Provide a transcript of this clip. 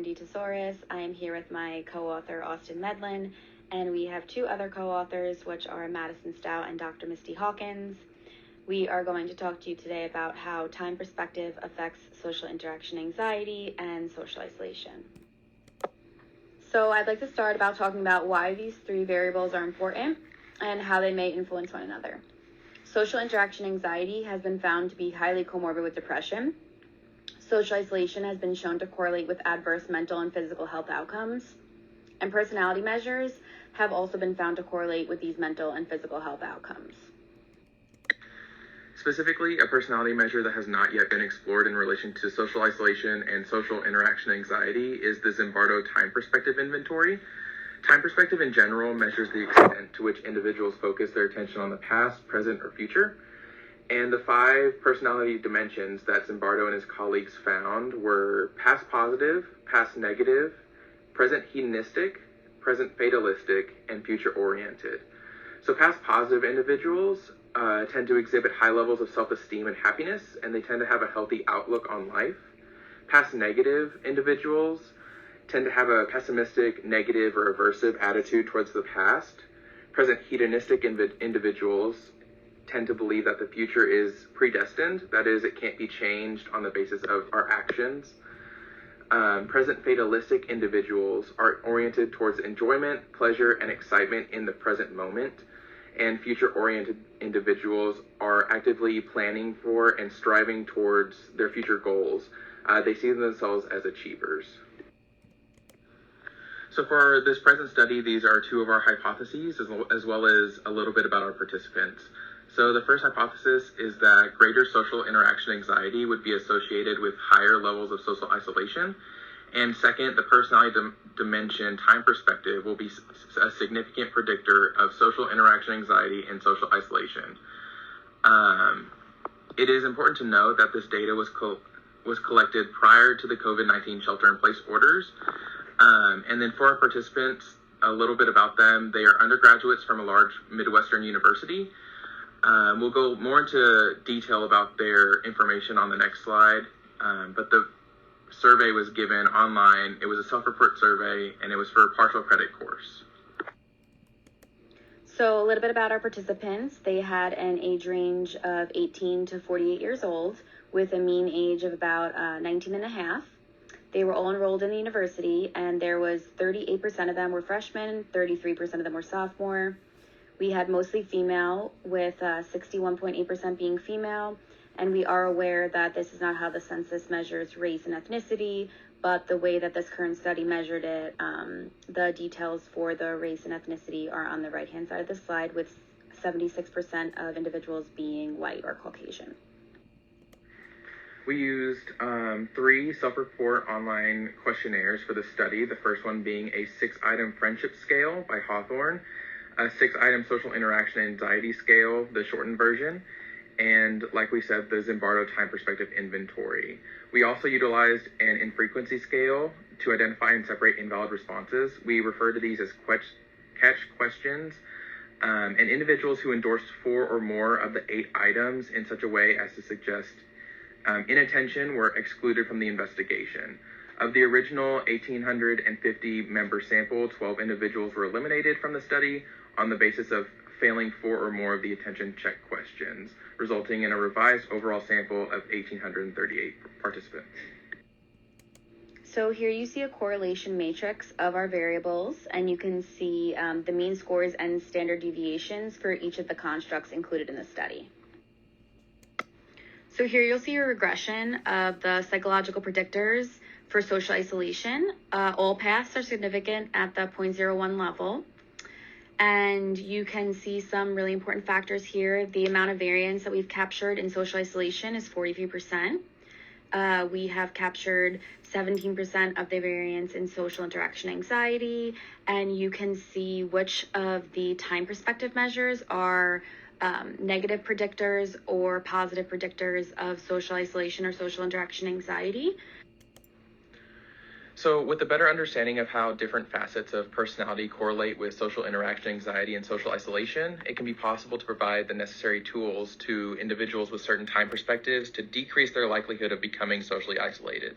Cindy Tesauris. I am here with my co-author, Austin Medlin, and we have two other co-authors, which are Madison Stout and Dr. Misty Hawkins. We are going to talk to you today about how time perspective affects social interaction anxiety and social isolation. So I'd like to start about talking about why these three variables are important and how they may influence one another. Social interaction anxiety has been found to be highly comorbid with depression. Social isolation has been shown to correlate with adverse mental and physical health outcomes. And personality measures have also been found to correlate with these mental and physical health outcomes. Specifically, a personality measure that has not yet been explored in relation to social isolation and social interaction anxiety is the Zimbardo Time Perspective Inventory. Time perspective in general measures the extent to which individuals focus their attention on the past, present, or future. And the 5 personality dimensions that Zimbardo and his colleagues found were past positive, past negative, present hedonistic, present fatalistic, and future oriented. So past positive individuals tend to exhibit high levels of self-esteem and happiness, and they tend to have a healthy outlook on life. Past negative individuals tend to have a pessimistic, negative, or aversive attitude towards the past. Present hedonistic individuals tend to believe that the future is predestined, that is, it can't be changed on the basis of our actions. Present fatalistic individuals are oriented towards enjoyment, pleasure, and excitement in the present moment. And future-oriented individuals are actively planning for and striving towards their future goals. They see themselves as achievers. So for this present study, these are 2 of our hypotheses, as well as a little bit about our participants. So the first hypothesis is that greater social interaction anxiety would be associated with higher levels of social isolation. And second, the personality dimension time perspective will be a significant predictor of social interaction anxiety and social isolation. It is important to note that this data was collected prior to the COVID-19 shelter-in-place orders. And then for our participants, a little bit about them. They are undergraduates from a large Midwestern university. We'll go more into detail about their information on the next slide, but the survey was given online. It was a self-report survey, and it was for a partial credit course. So a little bit about our participants. They had an age range of 18 to 48 years old with a mean age of about 19 and a half. They were all enrolled in the university, and there was 38% of them were freshmen, 33% of them were sophomore. We had mostly female, with 61.8% being female, and we are aware that this is not how the census measures race and ethnicity, but the way that this current study measured it, the details for the race and ethnicity are on the right-hand side of the slide, with 76% of individuals being white or Caucasian. We used 3 self-report online questionnaires for the study, the first one being a 6-item friendship scale by Hawthorne, a 6-item social interaction anxiety scale, the shortened version, and like we said, the Zimbardo Time Perspective Inventory. We also utilized an infrequency scale to identify and separate invalid responses. We refer to these as catch questions, and individuals who endorsed 4 or more of the 8 items in such a way as to suggest inattention were excluded from the investigation. Of the original 1,850 member sample, 12 individuals were eliminated from the study on the basis of failing 4 or more of the attention check questions, resulting in a revised overall sample of 1,838 participants. So here you see a correlation matrix of our variables, and you can see the mean scores and standard deviations for each of the constructs included in the study. So here you'll see a regression of the psychological predictors for social isolation. All paths are significant at the 0.01 level. And you can see some really important factors here. The amount of variance that we've captured in social isolation is 43%. We have captured 17% of the variance in social interaction anxiety. And you can see which of the time perspective measures are negative predictors or positive predictors of social isolation or social interaction anxiety. So with a better understanding of how different facets of personality correlate with social interaction anxiety and social isolation, it can be possible to provide the necessary tools to individuals with certain time perspectives to decrease their likelihood of becoming socially isolated.